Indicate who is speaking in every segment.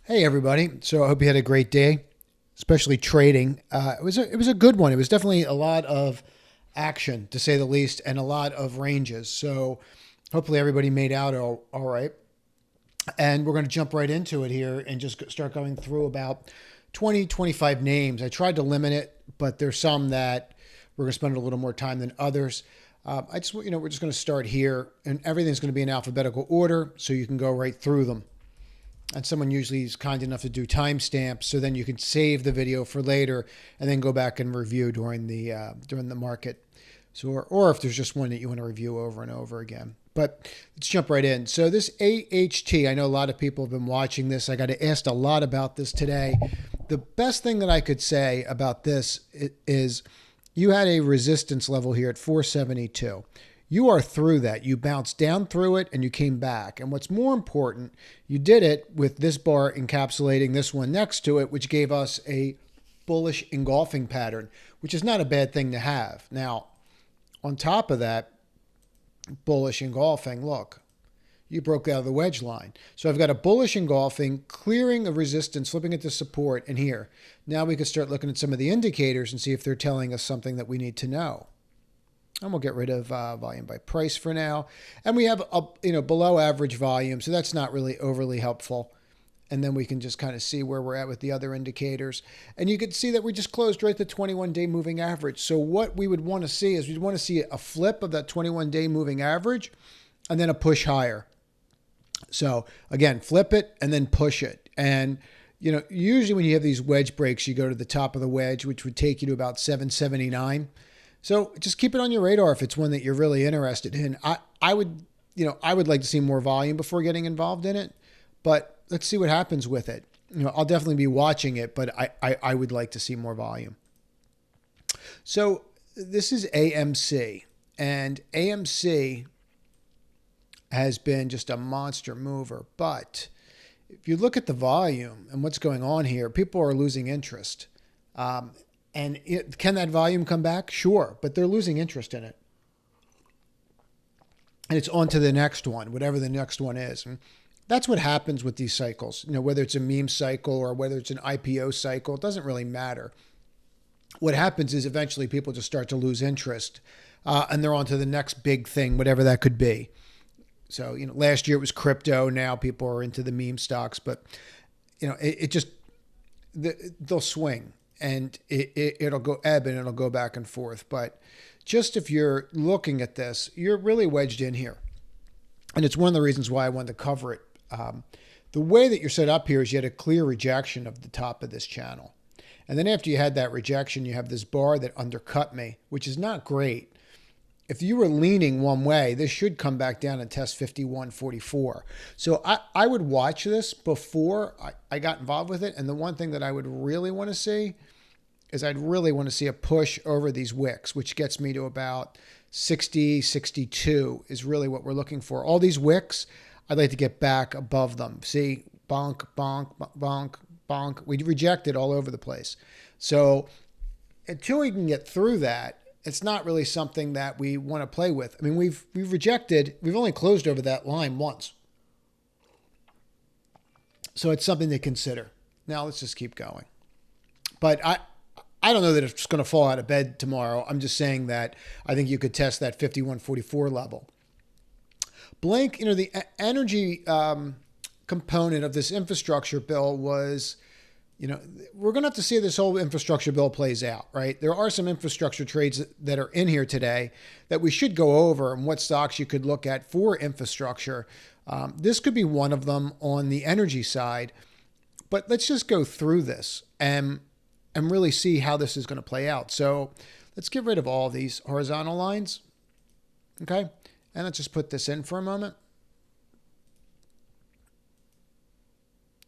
Speaker 1: Hey everybody! So I hope you had a great day, especially trading. It was a good one. It was definitely a lot of action, to say the least, and a lot of ranges. So hopefully everybody made out all right. And we're going to jump right into it here and just start going through about 20, 25 names. I tried to limit it, but there's some that we're going to spend a little more time than others. We're just going to start here, and everything's going to be in alphabetical order, so you can go right through them. And someone usually is kind enough to do timestamps, so then you can save the video for later and then go back and review during the market. So, or if there's just one that you want to review over and over again. But let's jump right in. So this AHT, I know a lot of people have been watching this. I got asked a lot about this today. The best thing that I could say about this is you had a resistance level here at 472. You are through that. You bounced down through it and you came back. And what's more important, you did it with this bar encapsulating this one next to it, which gave us a bullish engulfing pattern, which is not a bad thing to have. Now, on top of that, bullish engulfing, look, you broke out of the wedge line. So I've got a bullish engulfing, clearing of resistance, flipping it to support, and here. Now we could start looking at some of the indicators and see if they're telling us something that we need to know. And we'll get rid of volume by price for now. And we have a below average volume, so that's not really overly helpful. And then we can just kind of see where we're at with the other indicators. And you can see that we just closed right at the 21-day moving average. So what we would want to see is we'd want to see a flip of that 21-day moving average and then a push higher. So again, flip it and then push it. And usually when you have these wedge breaks, you go to the top of the wedge, which would take you to about 779. So just keep it on your radar if it's one that you're really interested in. I would like to see more volume before getting involved in it, but let's see what happens with it. I'll definitely be watching it, but I would like to see more volume. So this is AMC, and AMC has been just a monster mover. But if you look at the volume and what's going on here, people are losing interest. And can that volume come back? Sure, but they're losing interest in it. And it's on to the next one, whatever the next one is. And that's what happens with these cycles. Whether it's a meme cycle or whether it's an IPO cycle, it doesn't really matter. What happens is eventually people just start to lose interest and they're on to the next big thing, whatever that could be. So, last year it was crypto. Now people are into the meme stocks, but, they'll swing. And it'll go ebb and it'll go back and forth. But just if you're looking at this, you're really wedged in here. And it's one of the reasons why I wanted to cover it. The way that you're set up here is you had a clear rejection of the top of this channel. And then after you had that rejection, you have this bar that undercut me, which is not great. If you were leaning one way, this should come back down and test 51.44. So I would watch this before I got involved with it. And the one thing that I would really want to see is I'd really want to see a push over these wicks, which gets me to about 60, 62 is really what we're looking for. All these wicks, I'd like to get back above them. See, bonk, bonk, bonk, bonk. We rejected all over the place. So until we can get through that, it's not really something that we want to play with. I mean, we've only closed over that line once. So it's something to consider. Now let's just keep going. But I don't know that it's going to fall out of bed tomorrow. I'm just saying that I think you could test that 51.44 level. Blank, the energy component of this infrastructure bill was, we're going to have to see how this whole infrastructure bill plays out, right? There are some infrastructure trades that are in here today that we should go over and what stocks you could look at for infrastructure. This could be one of them on the energy side, but let's just go through this and really see how this is going to play out. So let's get rid of all these horizontal lines. Okay. And let's just put this in for a moment.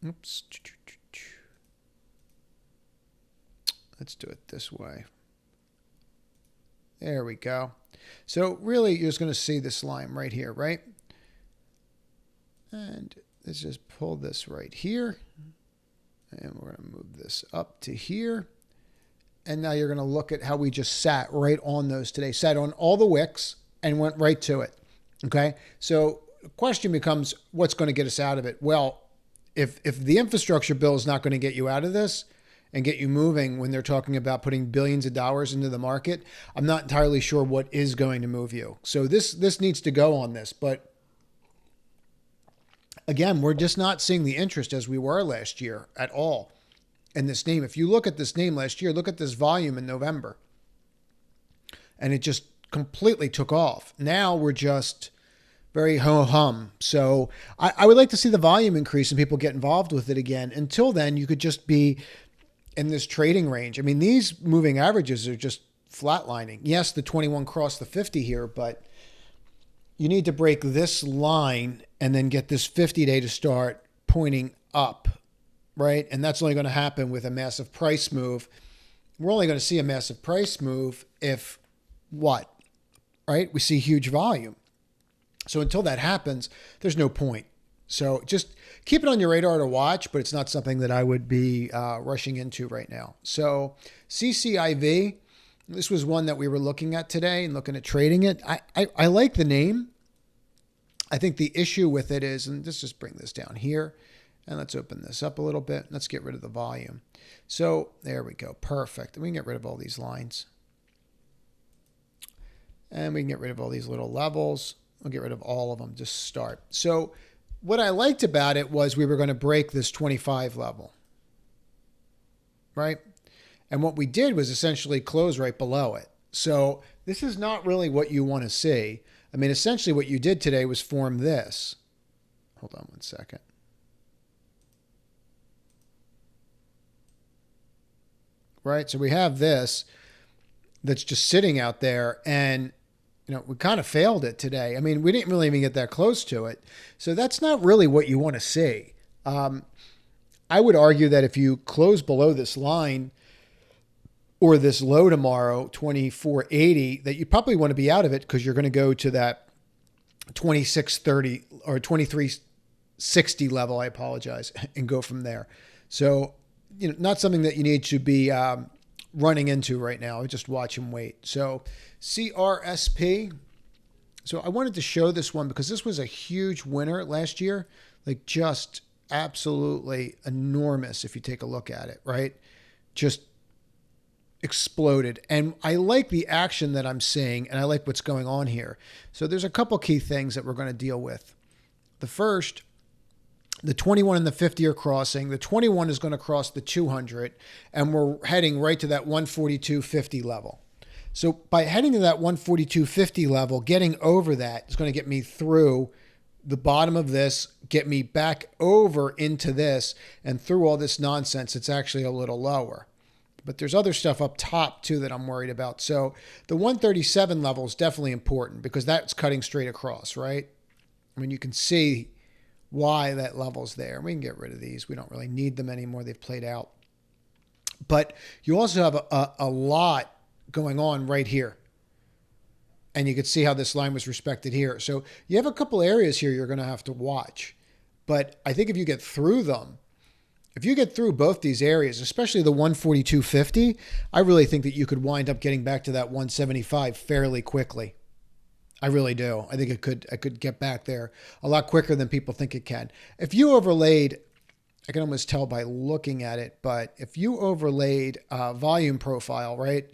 Speaker 1: Oops. Let's do it this way. There we go. So really, you're just going to see this line right here, right? And let's just pull this right here. And we're going to move this up to here. And now you're going to look at how we just sat right on those today. Sat on all the wicks and went right to it. Okay? So the question becomes, what's going to get us out of it? Well, if the infrastructure bill is not going to get you out of this and get you moving when they're talking about putting billions of dollars into the market, I'm not entirely sure what is going to move you. So this needs to go on this. But again, we're just not seeing the interest as we were last year at all in this name. If you look at this name last year, look at this volume in November, and it just completely took off. Now we're just very ho-hum. So I would like to see the volume increase and people get involved with it again. Until then, you could just be in this trading range. I mean, these moving averages are just flatlining. Yes, the 21 crossed the 50 here, but you need to break this line and then get this 50-day to start pointing up, right? And that's only going to happen with a massive price move. We're only going to see a massive price move if what, right? We see huge volume. So until that happens, there's no point. So just keep it on your radar to watch, but it's not something that I would be rushing into right now. So CCIV, this was one that we were looking at today and looking at trading it. I like the name. I think the issue with it is, and let's just bring this down here, and let's open this up a little bit. Let's get rid of the volume. So there we go. Perfect. We can get rid of all these lines. And we can get rid of all these little levels. We'll get rid of all of them, just start. So what I liked about it was we were going to break this 25 level, right? And what we did was essentially close right below it. So this is not really what you want to see. I mean, essentially what you did today was form this. Hold on one second. Right? So we have this that's just sitting out there, and we kind of failed it today. I mean, we didn't really even get that close to it. So that's not really what you want to see. I would argue that if you close below this line or this low tomorrow, 2480, that you probably want to be out of it because you're going to go to that 2630 or 2360 level, I apologize, and go from there. So, not something that you need to be running into right now. Just watch and wait. So CRSP. So I wanted to show this one because this was a huge winner last year, like just absolutely enormous. If you take a look at it, right? Just exploded. And I like the action that I'm seeing, and I like what's going on here. So there's a couple key things that we're going to deal with. The first, the 21 and the 50 are crossing. The 21 is going to cross the 200, and we're heading right to that 142.50 level. So by heading to that 142.50 level, getting over that is going to get me through the bottom of this, get me back over into this, and through all this nonsense, it's actually a little lower. But there's other stuff up top too that I'm worried about. So the 137 level is definitely important because that's cutting straight across, right? I mean, you can see why that level's there. We can get rid of these. We don't really need them anymore. They've played out. But you also have a lot going on right here. And you can see how this line was respected here. So you have a couple areas here you're going to have to watch. But I think if you get through them, if you get through both these areas, especially the 142.50, I really think that you could wind up getting back to that 175 fairly quickly. I really do. I think I could get back there a lot quicker than people think it can. If you overlaid, I can almost tell by looking at it, but if you overlaid volume profile, right,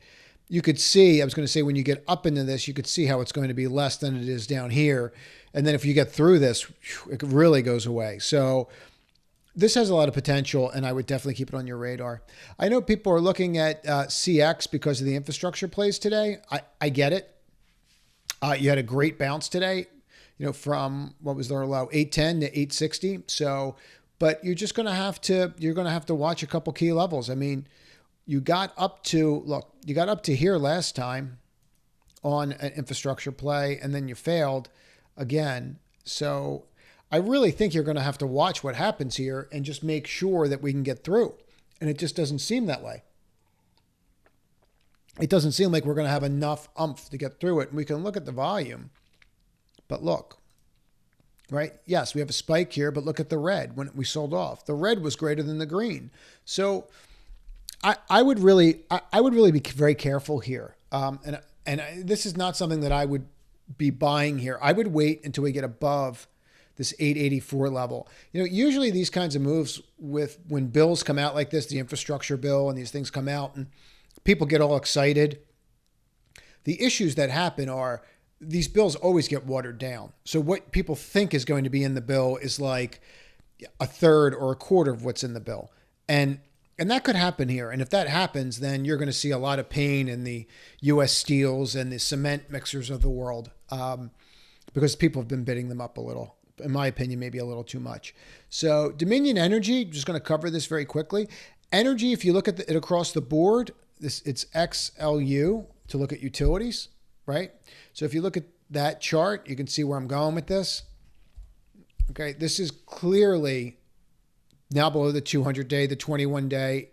Speaker 1: you could see, I was going to say when you get up into this, you could see how it's going to be less than it is down here. And then if you get through this, it really goes away. So this has a lot of potential, and I would definitely keep it on your radar. I know people are looking at CX because of the infrastructure plays today. I get it. You had a great bounce today, from what was their low, 810 to 860. So, but you're just going to have to watch a couple key levels. I mean, you got up to here last time on an infrastructure play, and then you failed again. So I really think you're going to have to watch what happens here and just make sure that we can get through. And it just doesn't seem that way. It doesn't seem like we're going to have enough oomph to get through it. And we can look at the volume, but look, right? Yes, we have a spike here, but look at the red when we sold off. The red was greater than the green. So I would really be very careful here. And this is not something that I would be buying here. I would wait until we get above this 884 level. Usually these kinds of moves when bills come out like this, the infrastructure bill and these things come out and people get all excited. The issues that happen are these bills always get watered down. So what people think is going to be in the bill is like a third or a quarter of what's in the bill. And that could happen here. And if that happens, then you're going to see a lot of pain in the U.S. steels and the cement mixers of the world because people have been bidding them up a little. In my opinion, maybe a little too much. So Dominion Energy, just going to cover this very quickly. Energy, if you look at it across the board, it's XLU to look at utilities, right? So if you look at that chart, you can see where I'm going with this. Okay, this is clearly now below the 200-day, the 21-day,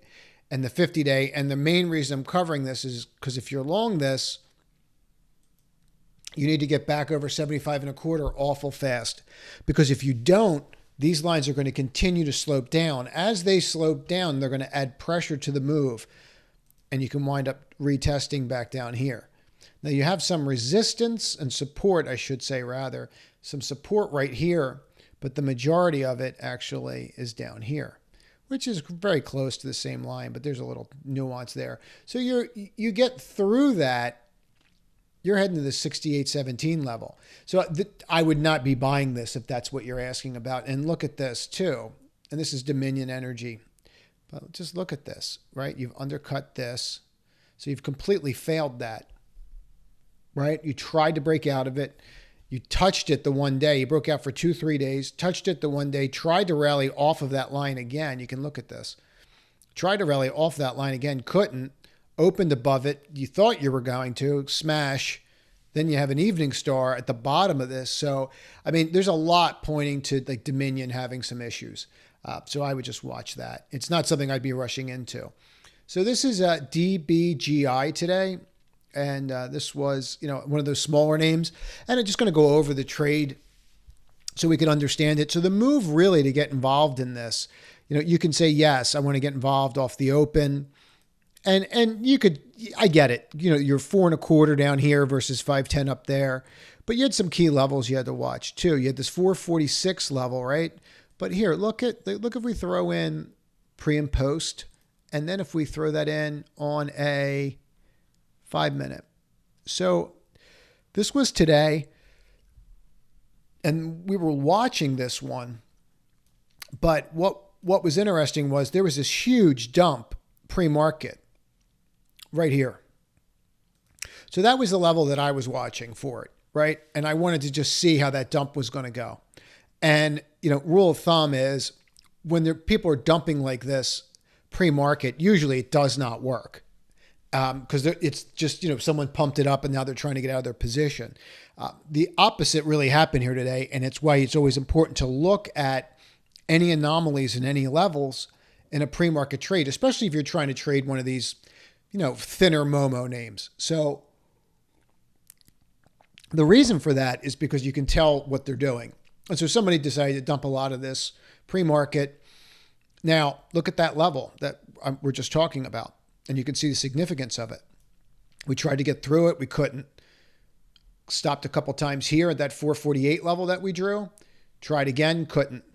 Speaker 1: and the 50-day. And the main reason I'm covering this is because if you're long this, you need to get back over 75.25 awful fast. Because if you don't, these lines are going to continue to slope down. As they slope down, they're going to add pressure to the move. And you can wind up retesting back down here. Now you have some resistance and support, I should say rather, some support right here. But the majority of it actually is down here, which is very close to the same line, but there's a little nuance there. So you get through that, you're heading to the 68.17 level. So I would not be buying this if that's what you're asking about. And look at this too. And this is Dominion Energy. But just look at this, right? You've undercut this. So you've completely failed that, right? You tried to break out of it. You touched it the one day. You broke out for 2-3 days, touched it the one day, tried to rally off of that line again. You can look at this. Tried to rally off that line again, couldn't. Opened above it. You thought you were going to smash. Then you have an evening star at the bottom of this. So, I mean, there's a lot pointing to like Dominion having some issues. So I would just watch that. It's not something I'd be rushing into. So this is DBGI today. And this was, one of those smaller names. And I'm just going to go over the trade so we can understand it. So the move really to get involved in this, you can say, yes, I want to get involved off the open. And you could, I get it. You're 4.25 down here versus 510 up there. But you had some key levels you had to watch too. You had this 446 level, right? But here, look if we throw in pre and post. And then if we throw that in on a 5-minute. So this was today, and we were watching this one. But what was interesting was there was this huge dump pre-market right here. So that was the level that I was watching for it, right? And I wanted to just see how that dump was going to go. And, rule of thumb is when people are dumping like this pre-market, usually it does not work. Because it's just, someone pumped it up and now they're trying to get out of their position. The opposite really happened here today. And it's why it's always important to look at any anomalies in any levels in a pre-market trade, especially if you're trying to trade one of these, thinner Momo names. So the reason for that is because you can tell what they're doing. And so somebody decided to dump a lot of this pre-market. Now look at that level that we're just talking about. And you can see the significance of it. We tried to get through it. We couldn't. Stopped a couple times here at that 448 level that we drew. Tried again, couldn't.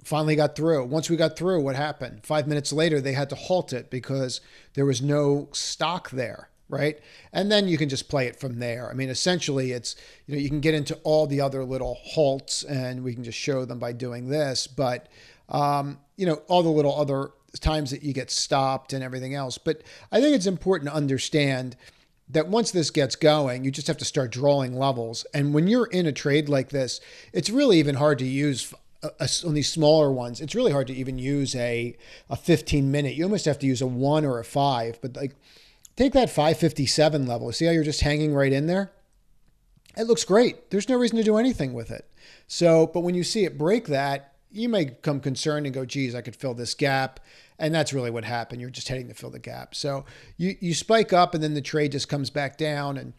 Speaker 1: Finally got through. Once we got through, what happened? 5 minutes later, they had to halt it because there was no stock there, right? And then you can just play it from there. I mean, essentially, it's, you can get into all the other little halts, and we can just show them by doing this. But, all the little other times that you get stopped and everything else. But I think it's important to understand that once this gets going, you just have to start drawing levels. And when you're in a trade like this, it's really even hard to use on these smaller ones. It's really hard to even use a 15-minute. You almost have to use a 1 or a 5. But like, take that 557 level. See how you're just hanging right in there? It looks great. There's no reason to do anything with it. So, but when you see it break that, you may become concerned and go, geez, I could fill this gap. And that's really what happened. You're just heading to fill the gap. So you spike up and then the trade just comes back down and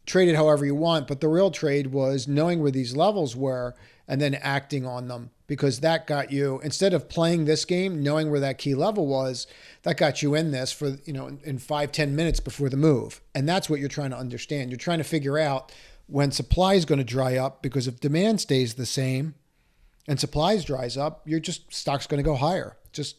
Speaker 1: trade it however you want. But the real trade was knowing where these levels were and then acting on them, because that got you, instead of playing this game, knowing where that key level was, that got you in this for, in 5-10 minutes before the move. And that's what you're trying to understand. You're trying to figure out when supply is going to dry up, because if demand stays the same, and supplies dries up, stock's going to go higher. Just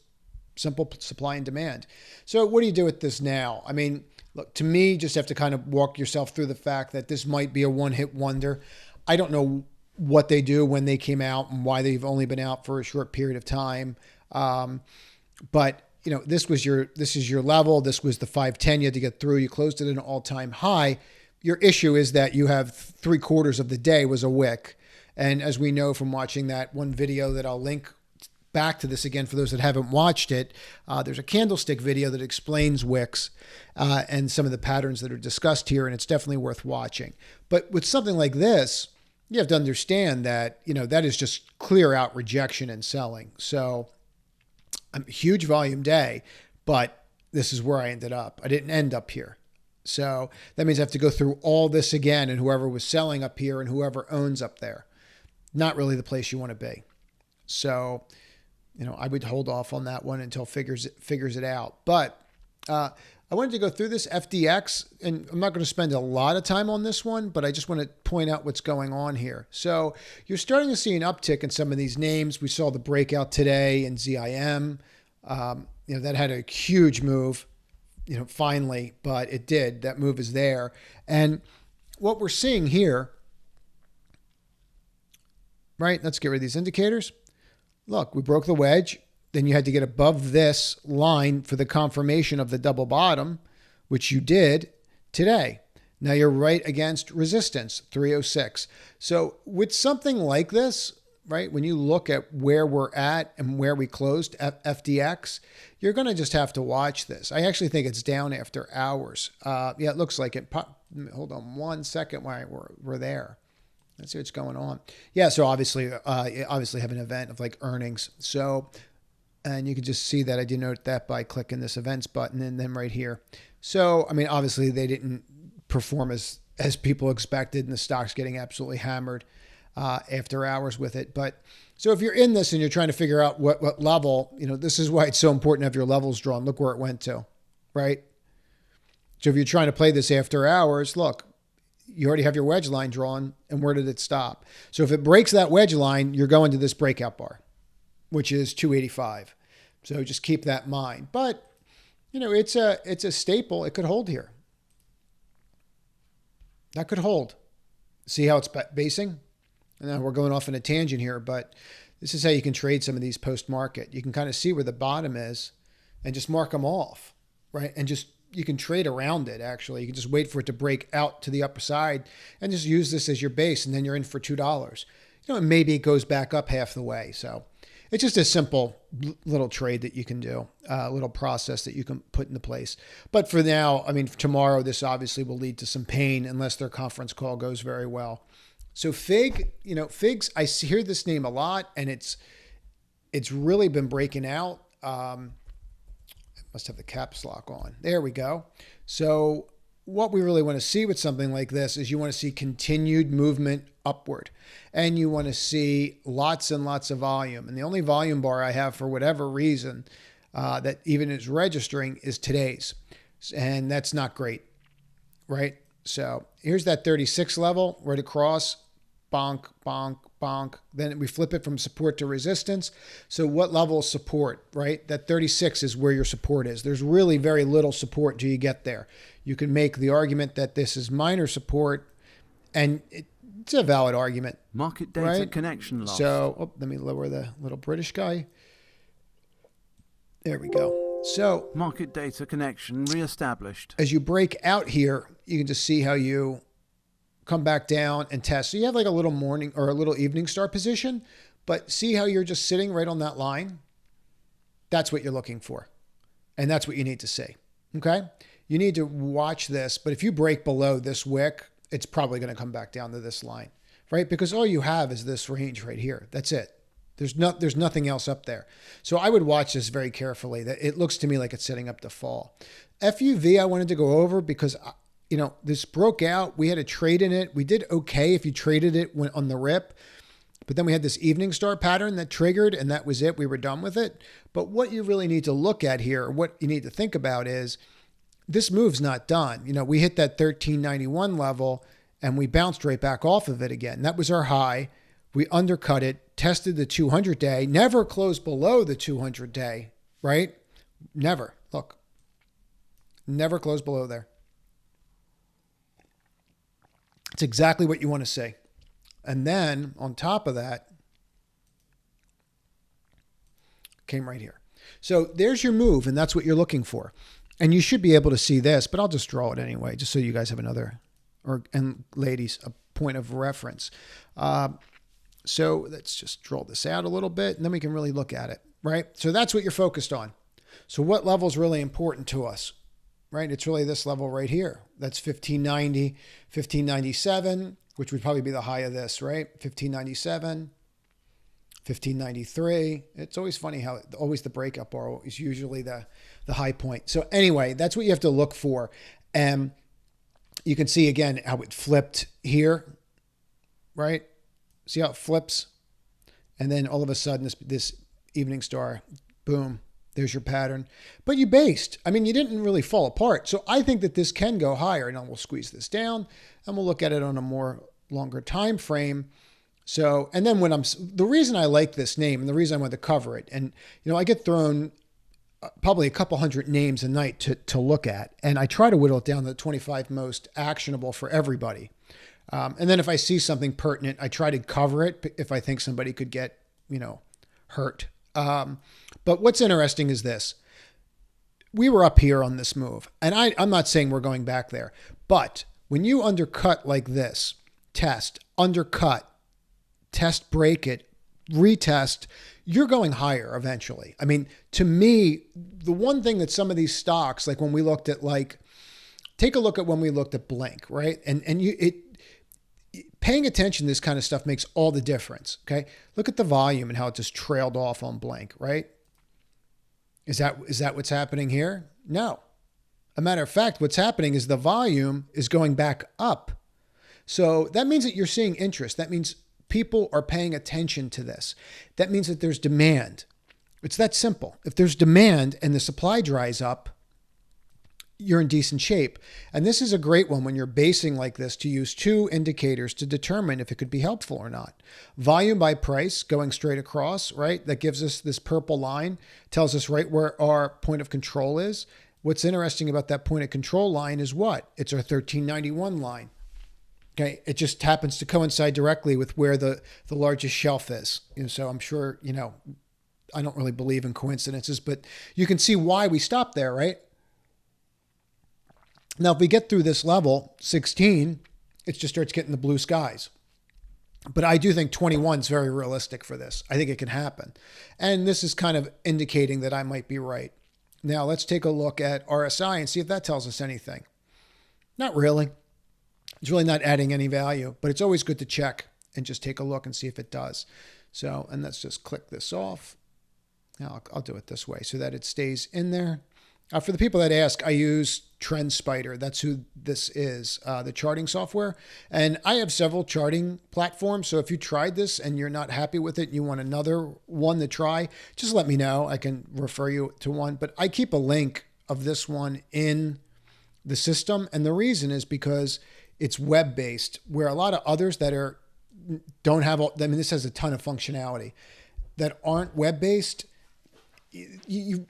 Speaker 1: simple supply and demand. So what do you do with this now? I mean, look, to me, you just have to kind of walk yourself through the fact that this might be a one-hit wonder. I don't know what they do when they came out and why they've only been out for a short period of time. But this is your level. This was the 510 you had to get through. You closed it at an all-time high. Your issue is that you have 3/4 of the day was a wick. And as we know from watching that one video that I'll link back to this again for those that haven't watched it, there's a candlestick video that explains wicks and some of the patterns that are discussed here, and it's definitely worth watching. But with something like this, you have to understand that, that is just clear out rejection and selling. So huge volume day, but this is where I ended up. I didn't end up here. So that means I have to go through all this again, and whoever was selling up here and whoever owns up there. Not really the place you want to be. So, I would hold off on that one until figures it out. But I wanted to go through this FDX, and I'm not going to spend a lot of time on this one, but I just want to point out what's going on here. So you're starting to see an uptick in some of these names. We saw the breakout today in ZIM. That had a huge move, finally, but it did. That move is there. And what we're seeing here, right? Let's get rid of these indicators. Look, we broke the wedge. Then you had to get above this line for the confirmation of the double bottom, which you did today. Now you're right against resistance, 306. So with something like this, right, when you look at where we're at and where we closed FDX, you're going to just have to watch this. I actually think it's down after hours. It looks like it. Hold on 1 second while we're there. Let's see what's going on. Yeah, so obviously have an event of like earnings. So, and you can just see that I denote that by clicking this events button and then right here. So, I mean, obviously they didn't perform as people expected, and the stock's getting absolutely hammered after hours with it. But so if you're in this and you're trying to figure out what level, this is why it's so important to have your levels drawn. Look where it went to, right? So if you're trying to play this after hours, look, you already have your wedge line drawn, and where did it stop? So if it breaks that wedge line, you're going to this breakout bar, which is 285. So just keep that in mind. But, it's a staple. It could hold here. That could hold. See how it's basing? And now we're going off on a tangent here, but this is how you can trade some of these post-market. You can kind of see where the bottom is and just mark them off, right? And you can trade around it, actually. You can just wait for it to break out to the upper side and just use this as your base, and then you're in for $2. And maybe it goes back up half the way. So it's just a simple little trade that you can do, a little process that you can put into place. But for now, I mean, tomorrow, this obviously will lead to some pain unless their conference call goes very well. So Figs, I hear this name a lot, and it's really been breaking out. Must have the caps lock on. There we go. So what we really want to see with something like this is you want to see continued movement upward, and you want to see lots and lots of volume. And the only volume bar I have for whatever reason that even is registering is today's. And that's not great, right? So here's that 36 level right across, bonk, bonk, bonk. Then we flip it from support to resistance. So what level of support, right? That 36 is where your support is. There's really very little support till you get there. You can make the argument that this is minor support, and it's a valid argument.
Speaker 2: Market data
Speaker 1: right?
Speaker 2: connection lost.
Speaker 1: So let me lower the little British guy. There we go. So
Speaker 2: market data connection reestablished.
Speaker 1: As you break out here, you can just see how you come back down and test. So you have like a little morning or a little evening star position, but see how you're just sitting right on that line? That's what you're looking for. And that's what you need to see. Okay? You need to watch this, but if you break below this wick, it's probably going to come back down to this line, right? Because all you have is this range right here. That's it. There's nothing else up there. So I would watch this very carefully. That it looks to me like it's setting up to fall. FUV I wanted to go over because this broke out. We had a trade in it. We did okay if you traded it on the rip. But then we had this evening star pattern that triggered, and that was it. We were done with it. But what you really need to look at here, or what you need to think about is this move's not done. We hit that 1391 level, and we bounced right back off of it again. That was our high. We undercut it, tested the 200-day, never closed below the 200-day, right? Never. Look, never closed below there. It's exactly what you want to see. And then on top of that, came right here. So there's your move, and that's what you're looking for. And you should be able to see this, but I'll just draw it anyway, just so you guys have another, and ladies, a point of reference. So let's just draw this out a little bit, and then we can really look at it, right? So that's what you're focused on. So what level is really important to us, right? It's really this level right here. That's 1590, 1597, which would probably be the high of this, right? 1597. 1593. It's always funny how always the breakup bar is usually the high point. So anyway, that's what you have to look for. And you can see again how it flipped here, right? See how it flips? And then all of a sudden this evening star, boom, there's your pattern. But you based. I mean, you didn't really fall apart. So I think that this can go higher. Now we'll squeeze this down and we'll look at it on a more longer time frame. So, and then the reason I like this name and the reason I want to cover it, and, I get thrown probably a couple hundred names a night to look at, and I try to whittle it down to the 25 most actionable for everybody. And then if I see something pertinent, I try to cover it if I think somebody could get, hurt. But what's interesting is this. We were up here on this move, and I'm not saying we're going back there, but when you undercut like this, test, undercut, test, break it, retest, you're going higher eventually. I mean, to me, the one thing that some of these stocks, like when we looked at take a look at when we looked at Blink, right? And paying attention to this kind of stuff makes all the difference, okay? Look at the volume and how it just trailed off on Blink, right? Is that what's happening here? No. A matter of fact, what's happening is the volume is going back up. So that means that you're seeing interest. That means people are paying attention to this. That means that there's demand. It's that simple. If there's demand and the supply dries up, you're in decent shape. And this is a great one when you're basing like this to use two indicators to determine if it could be helpful or not. Volume by price going straight across, right? That gives us this purple line, tells us right where our point of control is. What's interesting about that point of control line is what? It's our 1391 line. Okay, it just happens to coincide directly with where the largest shelf is. So I'm sure, I don't really believe in coincidences, but you can see why we stopped there, right? Now, if we get through this level, 16, it just starts getting the blue skies. But I do think 21 is very realistic for this. I think it can happen. And this is kind of indicating that I might be right. Now, let's take a look at RSI and see if that tells us anything. Not really. It's really not adding any value, but it's always good to check and just take a look and see if it does. So, and let's just click this off. Now I'll do it this way so that it stays in there. For the people that ask, I use Trendspider. That's who this is, the charting software. And I have several charting platforms. So if you tried this and you're not happy with it, and you want another one to try, just let me know. I can refer you to one. But I keep a link of this one in the system. And the reason is because it's web-based, where a lot of others that don't have, this has a ton of functionality, that aren't web-based, you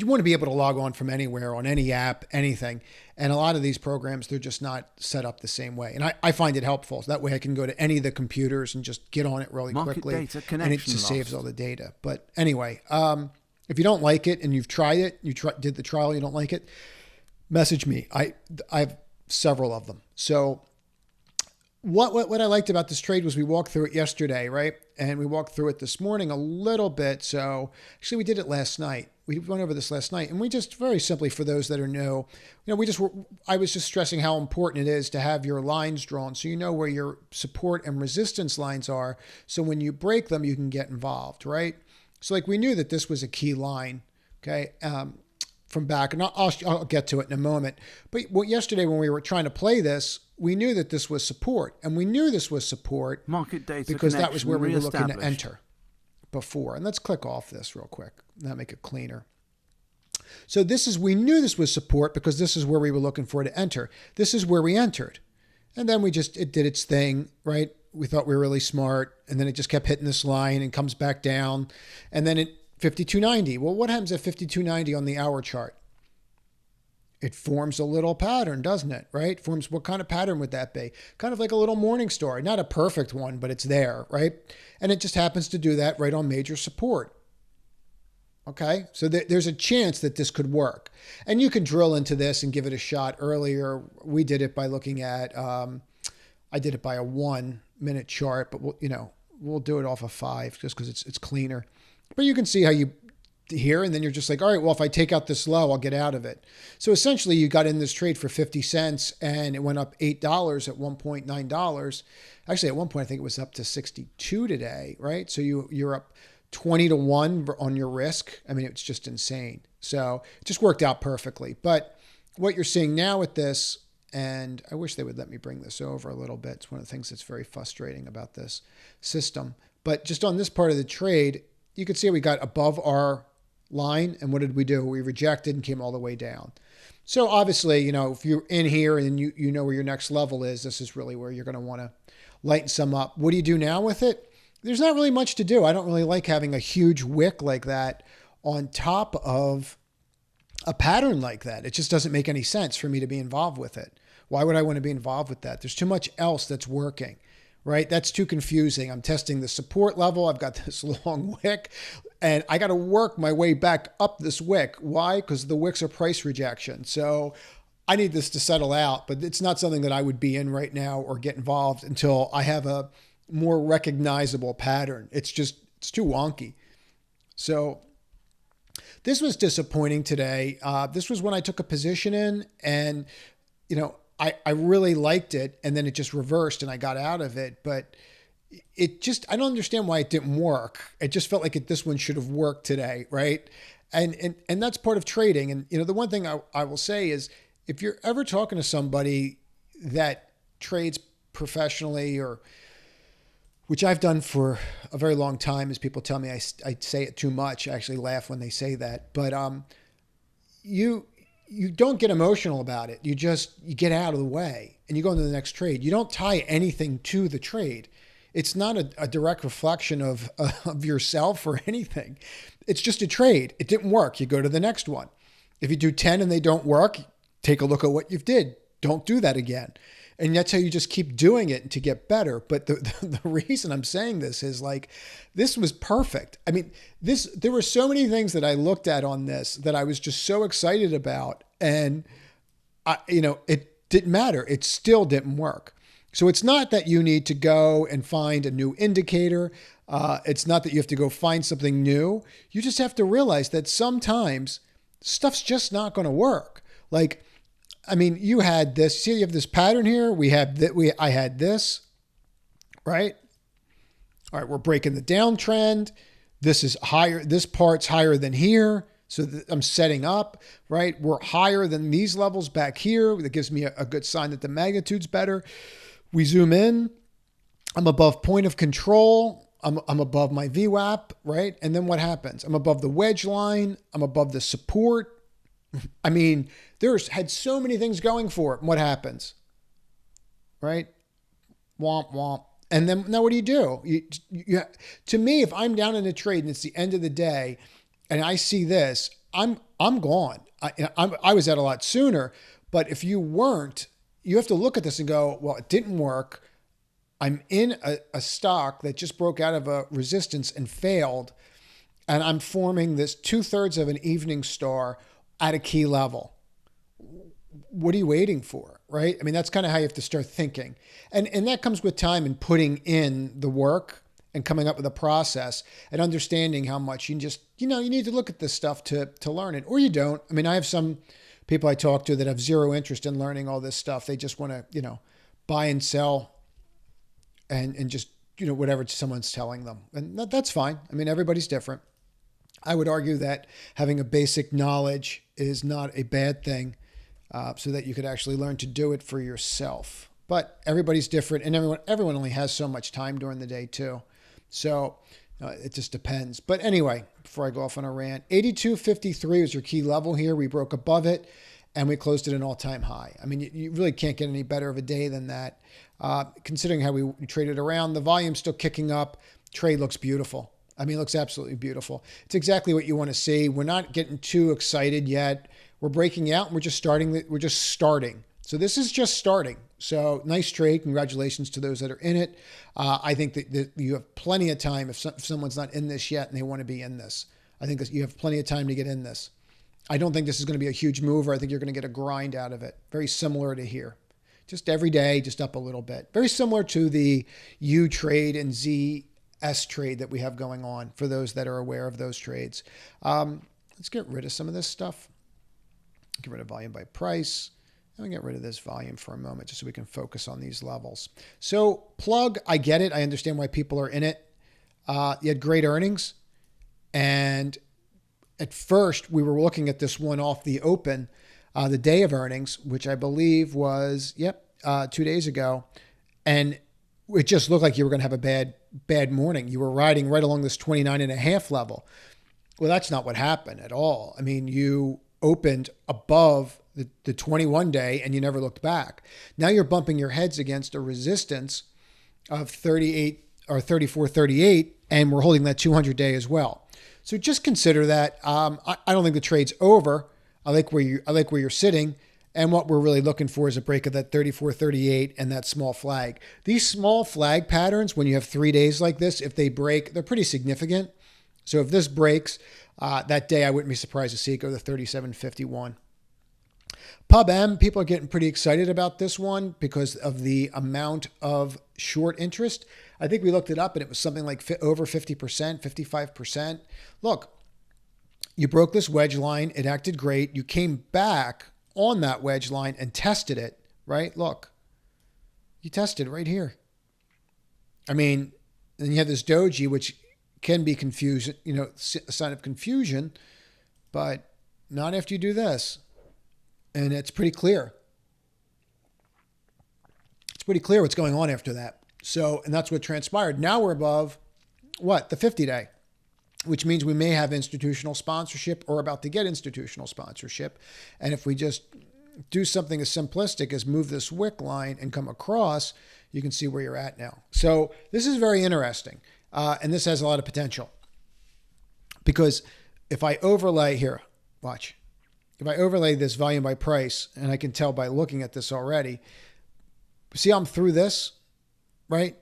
Speaker 1: want to be able to log on from anywhere, on any app, anything. And a lot of these programs, they're just not set up the same way. And I find it helpful. So that way I can go to any of the computers and just get on it really quickly. And it just saves all the data. But anyway, if you don't like it and you've tried it, did the trial, you don't like it, message me. I have several of them. So what I liked about this trade was we walked through it yesterday, right? And we walked through it this morning a little bit. So actually we did it last night. We went over this last night, and we just very simply, for those that are new, I was just stressing how important it is to have your lines drawn so you know where your support and resistance lines are. So when you break them, you can get involved, right? So like we knew that this was a key line, okay? From back, and I'll get to it in a moment. But yesterday when we were trying to play this, we knew that this was support, and we knew this was support
Speaker 2: market data
Speaker 1: because that was where we were looking to enter before. And let's click off this real quick. That'll make it cleaner. So we knew this was support because this is where we were looking for to enter. This is where we entered. And then it did its thing, right? we thought we were really smart, and then it just kept hitting this line and comes back down, and then at 52.90. Well, what happens at 52.90 on the hour chart? It forms a little pattern, doesn't it? Right? Forms, what kind of pattern would that be? Kind of like a little morning star. Not a perfect one, but it's there, right? And it just happens to do that right on major support. Okay, so there's a chance that this could work. And you can drill into this and give it a shot. Earlier, we did it by looking at, I did it by a 1 minute chart, but we'll do it off of 5 just because it's cleaner. But you can see how you here, and then you're just like, all right, well, if I take out this low, I'll get out of it. So essentially you got in this trade for 50 cents and it went up $8 at $1.9. Actually, at one point, I think it was up to 62 today, right? So you're up 20-1 on your risk. I mean, it's just insane. So it just worked out perfectly. But what you're seeing now with this, and I wish they would let me bring this over a little bit. It's one of the things that's very frustrating about this system. But just on this part of the trade, you can see we got above our line. And what did we do? We rejected and came all the way down. So obviously, if you're in here and you know where your next level is, this is really where you're going to want to lighten some up. What do you do now with it? There's not really much to do. I don't really like having a huge wick like that on top of a pattern like that. It just doesn't make any sense for me to be involved with it. Why would I want to be involved with that? There's too much else that's working, right? That's too confusing. I'm testing the support level. I've got this long wick and I got to work my way back up this wick. Why? Because the wicks are price rejection. So I need this to settle out, but it's not something that I would be in right now or get involved until I have a more recognizable pattern. It's too wonky. So this was disappointing today. This was when I took a position in and, I really liked it and then it just reversed and I got out of it, but I don't understand why it didn't work. It just felt like this one should have worked today. Right. And that's part of trading. And, the one thing I will say is if you're ever talking to somebody that trades professionally or which I've done for a very long time, as people tell me I say it too much. I actually laugh when they say that. But you don't get emotional about it. You get out of the way and you go into the next trade. You don't tie anything to the trade. It's not a direct reflection of yourself or anything. It's just a trade. It didn't work. You go to the next one. If you do 10 and they don't work, take a look at what you've did. Don't do that again. And that's how you just keep doing it to get better. But the reason I'm saying this is this was perfect. I mean, there were so many things that I looked at on this that I was just so excited about. And it didn't matter. It still didn't work. So it's not that you need to go and find a new indicator. It's not that you have to go find something new. You just have to realize that sometimes stuff's just not going to work. You had this. See, you have this pattern here. I had this, right? All right, we're breaking the downtrend. This is higher. This part's higher than here. So I'm setting up, right? We're higher than these levels back here. That gives me a good sign that the magnitude's better. We zoom in. I'm above point of control. I'm above my VWAP, right? And then what happens? I'm above the wedge line. I'm above the support. I mean, had so many things going for it. What happens? Right? Womp, womp. And then now what do? To me, if I'm down in a trade and it's the end of the day and I see this, I'm gone. I was out a lot sooner, but if you weren't, you have to look at this and go, well, it didn't work. I'm in a stock that just broke out of a resistance and failed. And I'm forming this 2/3 of an evening star at a key level. What are you waiting for, right? I mean, that's kind of how you have to start thinking. And that comes with time and putting in the work and coming up with a process and understanding how much you need to look at this stuff to learn it, or you don't. I mean, I have some people I talk to that have zero interest in learning all this stuff. They just want to, buy and sell and just, whatever someone's telling them. And that's fine. I mean, everybody's different. I would argue that having a basic knowledge is not a bad thing, so that you could actually learn to do it for yourself. But everybody's different, and everyone only has so much time during the day too. So it just depends. But anyway, before I go off on a rant, 82.53 is your key level here. We broke above it, and we closed at an all-time high. I mean, you really can't get any better of a day than that. Considering how we traded around, the volume's still kicking up. Trade looks beautiful. I mean, it looks absolutely beautiful. It's exactly what you want to see. We're not getting too excited yet. We're breaking out and we're just starting. So this is just starting. So nice trade. Congratulations to those that are in it. I think that you have plenty of time if someone's not in this yet and they want to be in this. I think that you have plenty of time to get in this. I don't think this is going to be a huge mover. I think you're going to get a grind out of it. Very similar to here. Just every day, just up a little bit. Very similar to the U trade and ZS trade that we have going on for those that are aware of those trades. Let's get rid of some of this stuff. Get rid of volume by price. Let me get rid of this volume for a moment just so we can focus on these levels. So plug, I get it. I understand why people are in it. You had great earnings. And at first, we were looking at this one off the open, the day of earnings, which I believe was, 2 days ago. And it just looked like you were going to have a bad morning. You were riding right along this 29.5 level. Well, that's not what happened at all. I mean, you opened above the 21 day and you never looked back. Now you're bumping your heads against a resistance of 38 or 34.38, and we're holding that 200 day as well. So just consider that. I don't think the trade's over. I like where you're sitting, and what we're really looking for is a break of that 34.38 and that small flag. These small flag patterns, when you have 3 days like this, if they break, they're pretty significant. So if this breaks that day, I wouldn't be surprised to see it go to 37.51. Pub M, people are getting pretty excited about this one because of the amount of short interest. I think we looked it up and it was something like over 50%, 55%. Look, you broke this wedge line. It acted great. You came back on that wedge line and tested it, right? Look, you tested right here. I mean, then you have this doji, which can be confusion, a sign of confusion, but not after you do this. And it's pretty clear. It's pretty clear what's going on after that. So, and that's what transpired. Now we're above what? The 50 day, which means we may have institutional sponsorship or about to get institutional sponsorship. And if we just do something as simplistic as move this wick line and come across, you can see where you're at now. So this is very interesting. And this has a lot of potential because if I overlay here, watch. If I overlay this volume by price, and I can tell by looking at this already, see I'm through this, right?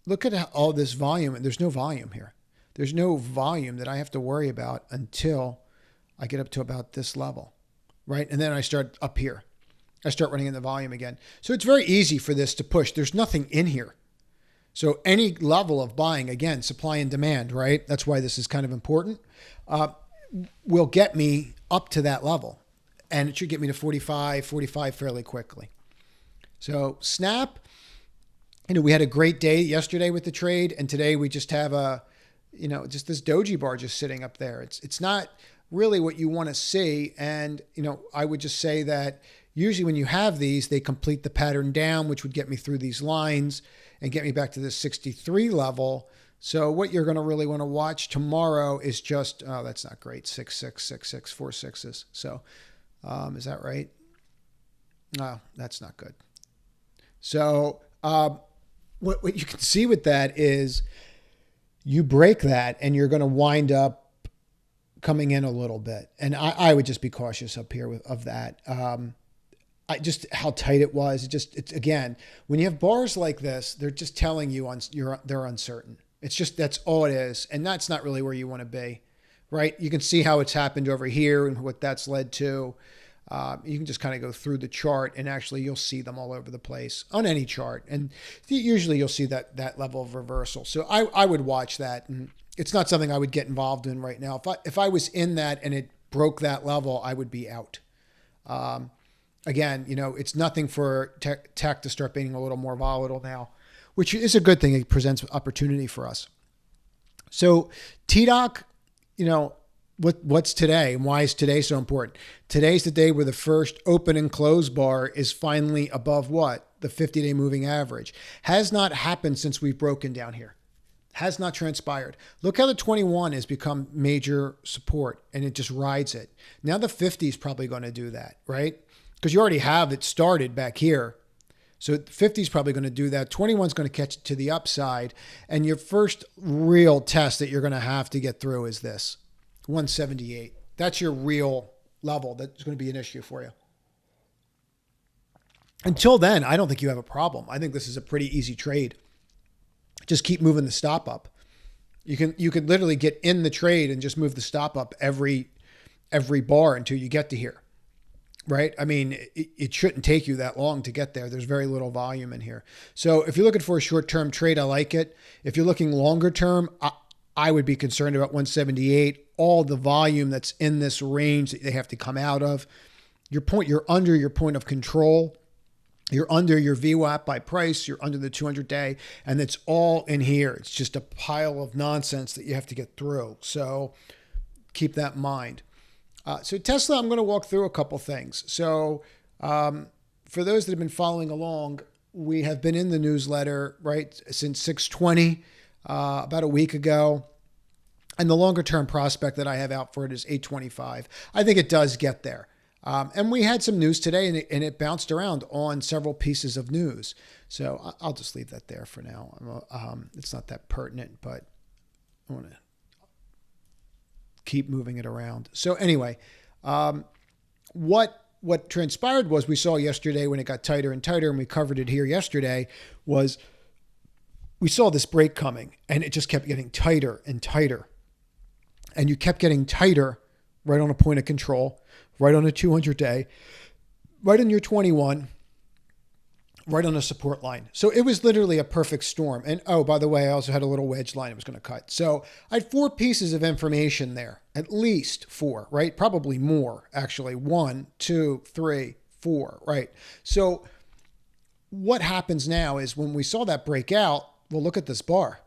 Speaker 1: Look at all this volume, and there's no volume here. There's no volume that I have to worry about until I get up to about this level, right? And then I start up here. I start running in the volume again. So it's very easy for this to push. There's nothing in here. So any level of buying, again, supply and demand, right? That's why this is kind of important, will get me up to that level. And it should get me to 45 fairly quickly. So Snap, we had a great day yesterday with the trade. And today we just have just this doji bar just sitting up there. It's not really what you want to see. And, I would just say that usually when you have these, they complete the pattern down, which would get me through these lines and get me back to this 63 level. So what you're going to really want to watch tomorrow is just, oh, that's not great. 6, 6, 6, 6, 4 sixes. So, is that right? No, that's not good. So, what you can see with that is you break that and you're going to wind up coming in a little bit. And I would just be cautious up here of that. Just how tight it was. It's again, when you have bars like this, they're just telling you they're uncertain. It's just, that's all it is. And that's not really where you want to be, right? You can see how it's happened over here and what that's led to. You can just kind of go through the chart and actually you'll see them all over the place on any chart. And usually you'll see that level of reversal. So I would watch that. And it's not something I would get involved in right now. If I was in that and it broke that level, I would be out. Again, it's nothing for tech to start being a little more volatile now, which is a good thing. It presents opportunity for us. So TDOC, what's today and why is today so important? Today's the day where the first open and close bar is finally above what? The 50-day moving average. Has not happened since we've broken down here. Has not transpired. Look how the 21 has become major support and it just rides it. Now the 50 is probably going to do that, right? Because you already have it started back here. So 50 is probably going to do that. 21 is going to catch it to the upside. And your first real test that you're going to have to get through is this 178. That's your real level that's going to be an issue for you. Until then, I don't think you have a problem. I think this is a pretty easy trade. Just keep moving the stop up. You could literally get in the trade and just move the stop up every bar until you get to here. Right? I mean, it shouldn't take you that long to get there. There's very little volume in here. So if you're looking for a short-term trade, I like it. If you're looking longer term, I would be concerned about 178, all the volume that's in this range that they have to come out of. You're under your point of control. You're under your VWAP by price. You're under the 200-day, and it's all in here. It's just a pile of nonsense that you have to get through. So keep that in mind. So Tesla, I'm going to walk through a couple things. So for those that have been following along, we have been in the newsletter, right, since 620, about a week ago. And the longer term prospect that I have out for it is 825. I think it does get there. And we had some news today, and it bounced around on several pieces of news. So I'll just leave that there for now. It's not that pertinent, but I want to keep moving it around. So anyway, what transpired was we saw yesterday when it got tighter and tighter, and we covered it here yesterday, was we saw this break coming, and it just kept getting tighter and tighter. And you kept getting tighter right on a point of control, right on a 200-day, right on your 21, right on a support line. So it was literally a perfect storm. And oh, by the way, I also had a little wedge line I was going to cut. So I had 4 pieces of information there, at least 4, right? Probably more, actually. 1, 2, 3, 4, right? So what happens now is when we saw that break out, well, look at this bar.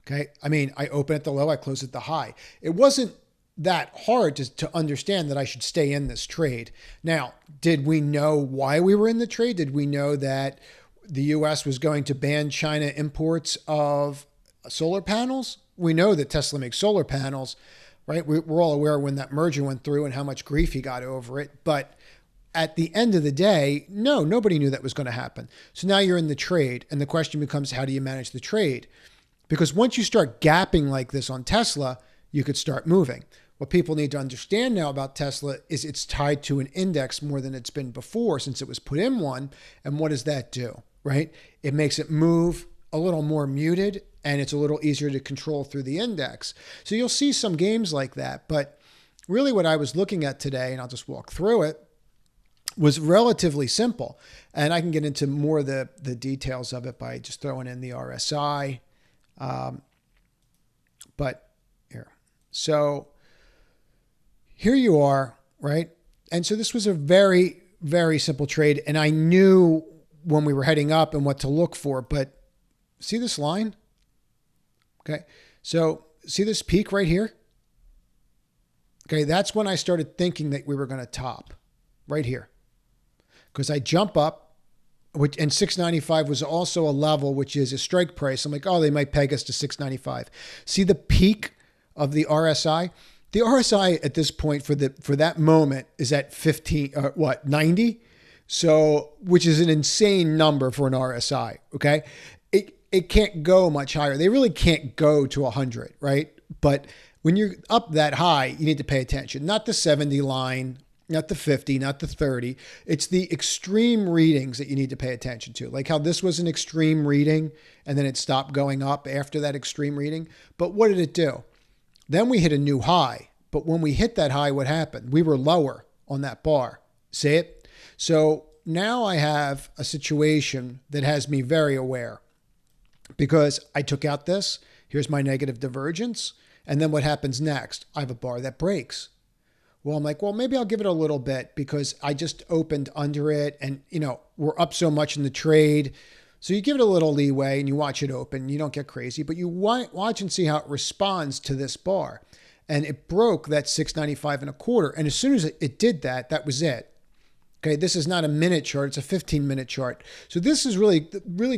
Speaker 1: Okay. I mean, I open at the low, I close at the high. It wasn't that hard to understand that I should stay in this trade. Now, did we know why we were in the trade? Did we know that the U.S. was going to ban China imports of solar panels? We know that Tesla makes solar panels, right? We're all aware when that merger went through and how much grief he got over it. But at the end of the day, no, nobody knew that was going to happen. So now you're in the trade, and the question becomes, how do you manage the trade? Because once you start gapping like this on Tesla, you could start moving. What people need to understand now about Tesla is it's tied to an index more than it's been before since it was put in one. And what does that do, right? It makes it move a little more muted, and it's a little easier to control through the index. So you'll see some games like that. But really what I was looking at today, and I'll just walk through it, was relatively simple. And I can get into more of the details of it by just throwing in the RSI. But here. So here you are, right? And so this was a very, very simple trade. And I knew when we were heading up and what to look for, but see this line? Okay. So see this peak right here? Okay. That's when I started thinking that we were going to top right here, because I jump up, and 695 was also a level, which is a strike price. I'm like, oh, they might peg us to 695. See the peak of the RSI? The RSI at this point for that moment is at 90? So, which is an insane number for an RSI. Okay. It can't go much higher. They really can't go to 100, right? But when you're up that high, you need to pay attention. Not the 70 line, not the 50, not the 30. It's the extreme readings that you need to pay attention to. Like how this was an extreme reading and then it stopped going up after that extreme reading. But what did it do? Then we hit a new high. But when we hit that high, what happened? We were lower on that bar. See it? So now I have a situation that has me very aware, because I took out this. Here's my negative divergence. And then what happens next? I have a bar that breaks. Well, I'm like, well, maybe I'll give it a little bit because I just opened under it and, we're up so much in the trade. So you give it a little leeway and you watch it open. You don't get crazy, but you watch and see how it responds to this bar. And it broke that 695 and a quarter. And as soon as it did that, that was it. Okay, this is not a minute chart. It's a 15-minute chart. So this is really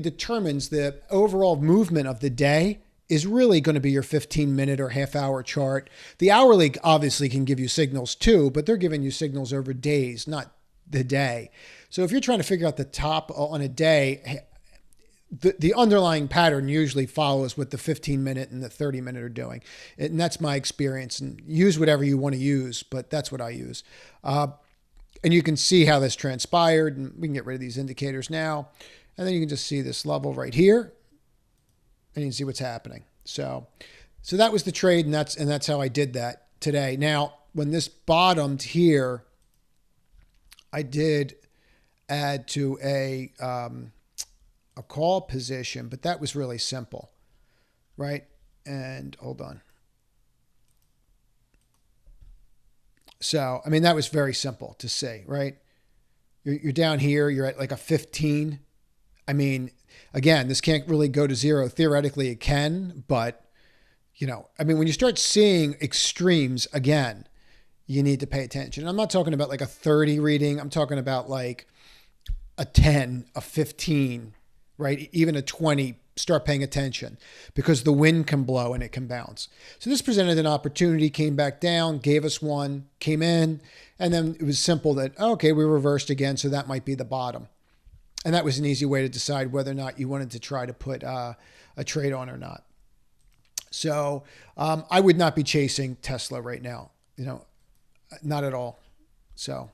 Speaker 1: determines the overall movement of the day is really going to be your 15-minute or half-hour chart. The hourly obviously can give you signals too, but they're giving you signals over days, not the day. So if you're trying to figure out the top on a day, the underlying pattern usually follows what the 15-minute and the 30-minute are doing. And that's my experience. And use whatever you want to use, but that's what I use. And you can see how this transpired, and we can get rid of these indicators now. And then you can just see this level right here, and you can see what's happening. So that was the trade, and that's how I did that today. Now, when this bottomed here, I did add to a call position, but that was really simple, right? And hold on. So, I mean, that was very simple to see, right? You're down here, you're at like a 15. I mean, again, this can't really go to zero. Theoretically, it can, but, you know, I mean, when you start seeing extremes again, you need to pay attention. I'm not talking about like a 30 reading. I'm talking about like a 10, a 15, right? Even a 20, start paying attention because the wind can blow and it can bounce. So this presented an opportunity, came back down, gave us one, came in, and then it was simple that, okay, we reversed again, so that might be the bottom. And that was an easy way to decide whether or not you wanted to try to put a trade on or not. So I would not be chasing Tesla right now, you know, not at all. So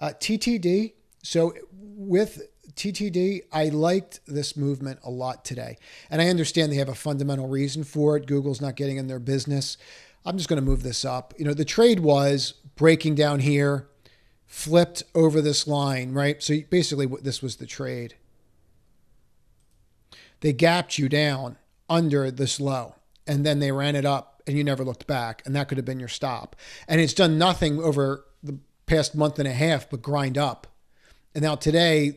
Speaker 1: TTD. So with TTD, I liked this movement a lot today. And I understand they have a fundamental reason for it. Google's not getting in their business. I'm just going to move this up. You know, the trade was breaking down here, flipped over this line, right? So basically this was the trade. They gapped you down under this low, and then they ran it up, and you never looked back, and that could have been your stop. And it's done nothing over the past month and a half but grind up. And now today,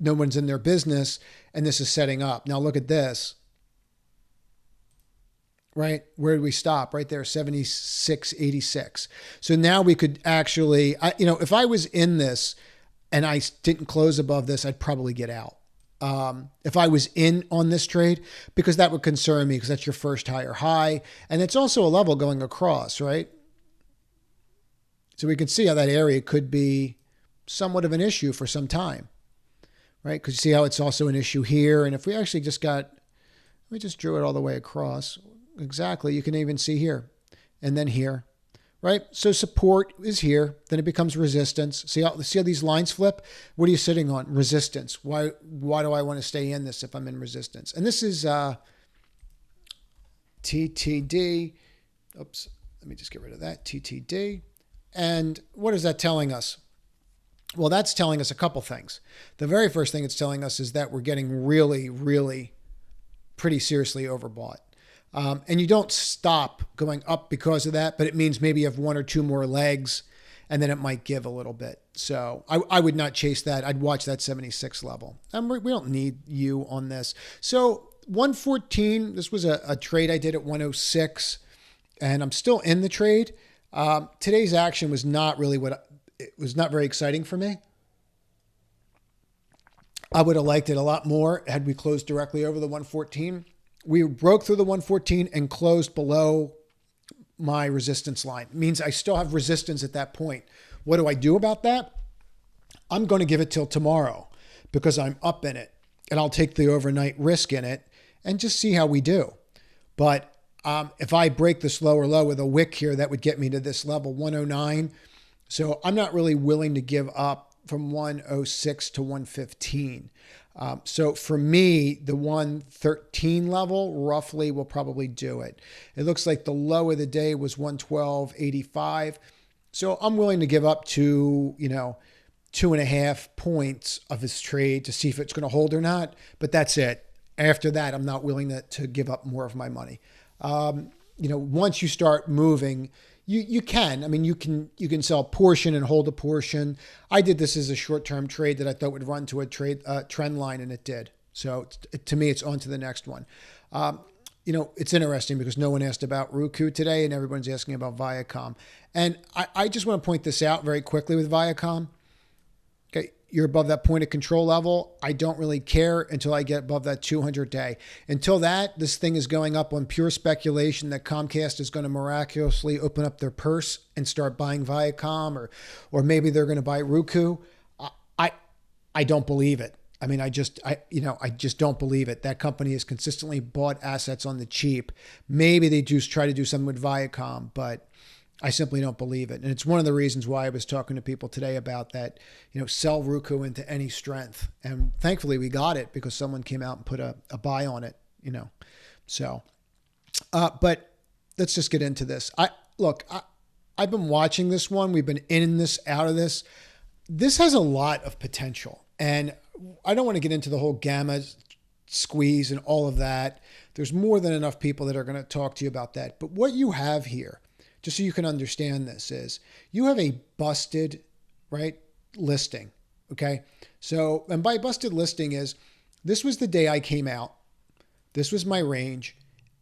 Speaker 1: no one's in their business, and this is setting up. Now look at this, right? Where did we stop? Right there, 76.86. So now we could actually, you know, if I was in this and I didn't close above this, I'd probably get out. If I was in on this trade, because that would concern me because that's your first higher high. And it's also a level going across, right? So we can see how that area could be somewhat of an issue for some time, right? Because you see how it's also an issue here. And if we actually just we just drew it all the way across. Exactly. You can even see here and then here, right? So support is here. Then it becomes resistance. See how these lines flip? What are you sitting on? Resistance. Why do I want to stay in this if I'm in resistance? And this is TTD. Oops. Let me just get rid of that. TTD. And what is that telling us? Well, that's telling us a couple things. The very first thing it's telling us is that we're getting really, really pretty seriously overbought. And you don't stop going up because of that, but it means maybe you have one or two more legs and then it might give a little bit. So I would not chase that. I'd watch that 76 level. We don't need you on this. So 114, this was a trade I did at 106 and I'm still in the trade. Today's action was not really it was not very exciting for me. I would have liked it a lot more had we closed directly over the 114. We broke through the 114 and closed below my resistance line. It means I still have resistance at that point. What do I do about that? I'm going to give it till tomorrow because I'm up in it and I'll take the overnight risk in it and just see how we do. But if I break this lower low with a wick here, that would get me to this level 109. So I'm not really willing to give up from 106 to 115. So for me, the 113 level roughly will probably do it. It looks like the low of the day was 112.85. So I'm willing to give up to, 2.5 points of this trade to see if it's going to hold or not. But that's it. After that, I'm not willing to give up more of my money. Once you start moving, you can. I mean, you can sell a portion and hold a portion. I did this as a short-term trade that I thought would run to a trend line, and it did. So to me, it's on to the next one. It's interesting because no one asked about Roku today, and everyone's asking about Viacom. And I just want to point this out very quickly with Viacom. Okay, you're above that point of control level. I don't really care until I get above that 200-day. Until that, this thing is going up on pure speculation that Comcast is going to miraculously open up their purse and start buying Viacom, or maybe they're going to buy Roku. I don't believe it. I mean, I just don't believe it. That company has consistently bought assets on the cheap. Maybe they just try to do something with Viacom, but I simply don't believe it. And it's one of the reasons why I was talking to people today about that, sell Roku into any strength. And thankfully we got it because someone came out and put a buy on it, So, but let's just get into this. I've been watching this one. We've been in this, out of this. This has a lot of potential. And I don't want to get into the whole gamma squeeze and all of that. There's more than enough people that are going to talk to you about that. But what you have here, just so you can understand this, is you have a busted, right, listing. Okay. So, and by busted listing is, this was the day I came out. This was my range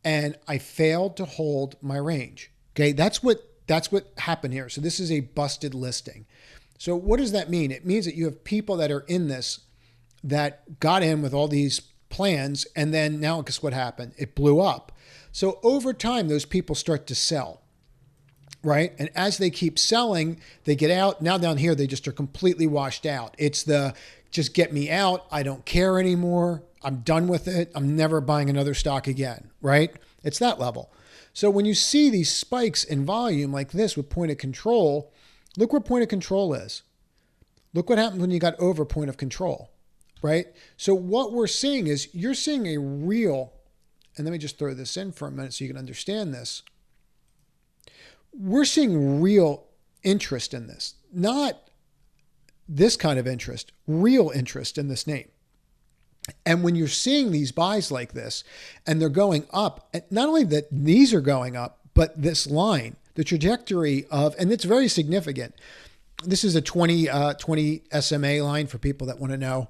Speaker 1: and I failed to hold my range. Okay. That's what happened here. So this is a busted listing. So what does that mean? It means that you have people that are in this that got in with all these plans, and then now guess what happened? It blew up. So over time, those people start to sell, right? And as they keep selling, they get out. Now down here, they just are completely washed out. It's the just get me out. I don't care anymore. I'm done with it. I'm never buying another stock again, right? It's that level. So when you see these spikes in volume like this with point of control, look where point of control is. Look what happens when you got over point of control, right? So what we're seeing is you're seeing a real, and let me just throw this in for a minute so you can understand this. We're seeing real interest in this, not this kind of interest, real interest in this name. And when you're seeing these buys like this and they're going up, and not only that these are going up, but this line, the trajectory of, and it's very significant. This is a 20 SMA line for people that want to know.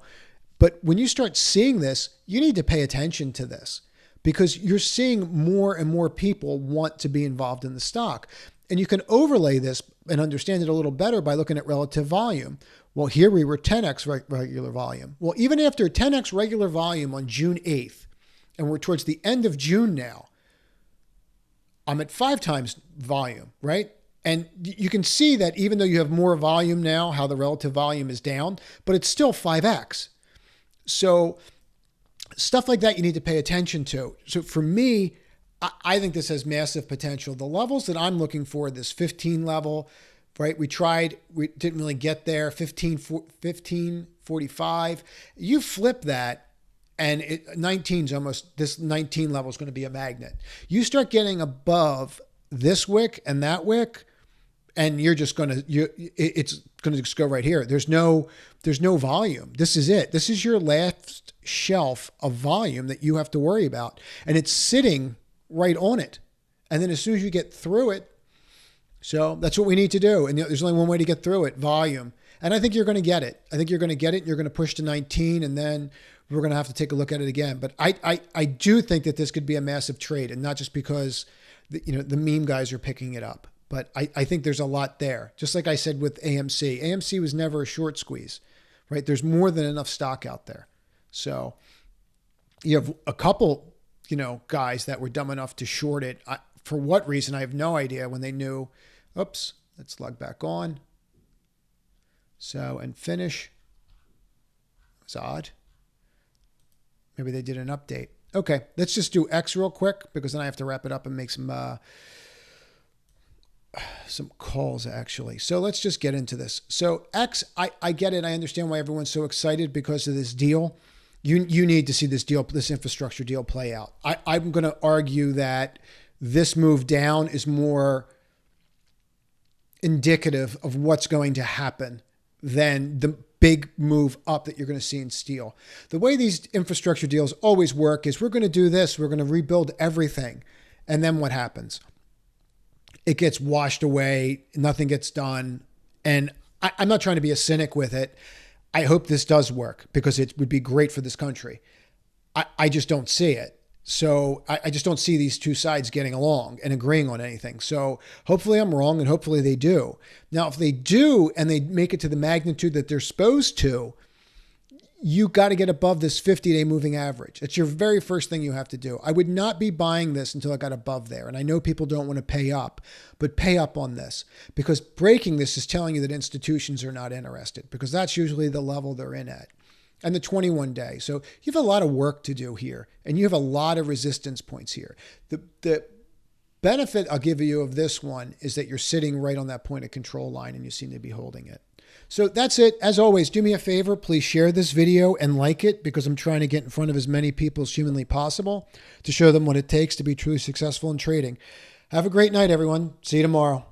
Speaker 1: But when you start seeing this, you need to pay attention to this because you're seeing more and more people want to be involved in the stock. And you can overlay this and understand it a little better by looking at relative volume. Well, here we were 10x regular volume. Well, even after 10x regular volume on June 8th, and we're towards the end of June now, I'm at 5 times volume, right? And you can see that even though you have more volume now, how the relative volume is down, but it's still 5x. So stuff like that you need to pay attention to. So for me, I think this has massive potential. The levels that I'm looking for, this 15 level, right? We didn't really get there, 1545. You flip that and 19's almost, this 19 level is going to be a magnet. You start getting above this wick and that wick, and you're just going to, it's going to just go right here. There's no volume. This is it. This is your last shelf of volume that you have to worry about. And it's sitting right on it. And then as soon as you get through it, so that's what we need to do. And there's only one way to get through it, volume. And I think you're going to get it. I think you're going to get it. You're going to push to 19, and then we're going to have to take a look at it again. But I do think that this could be a massive trade, and not just because the meme guys are picking it up. But I think there's a lot there. Just like I said with AMC. AMC was never a short squeeze, right? There's more than enough stock out there. So you have a couple, guys that were dumb enough to short it. For what reason, I have no idea when they knew. Oops, let's log back on. So, and finish. It's odd. Maybe they did an update. Okay, let's just do X real quick because then I have to wrap it up and make some calls actually. So let's just get into this. So X, I get it. I understand why everyone's so excited because of this deal. You need to see this infrastructure deal play out. I'm going to argue that this move down is more indicative of what's going to happen than the big move up that you're going to see in steel. The way these infrastructure deals always work is we're going to do this. We're going to rebuild everything. And then what happens? It gets washed away. Nothing gets done. And I'm not trying to be a cynic with it. I hope this does work because it would be great for this country. I just don't see it. So I just don't see these two sides getting along and agreeing on anything. So hopefully I'm wrong, and hopefully they do. Now, if they do and they make it to the magnitude that they're supposed to, you got to get above this 50-day moving average. It's your very first thing you have to do. I would not be buying this until I got above there. And I know people don't want to pay up, but pay up on this, because breaking this is telling you that institutions are not interested, because that's usually the level they're in at. And the 21-day. So you have a lot of work to do here, and you have a lot of resistance points here. The benefit I'll give you of this one is that you're sitting right on that point of control line and you seem to be holding it. So that's it. As always, do me a favor, please share this video and like it, because I'm trying to get in front of as many people as humanly possible to show them what it takes to be truly successful in trading. Have a great night, everyone. See you tomorrow.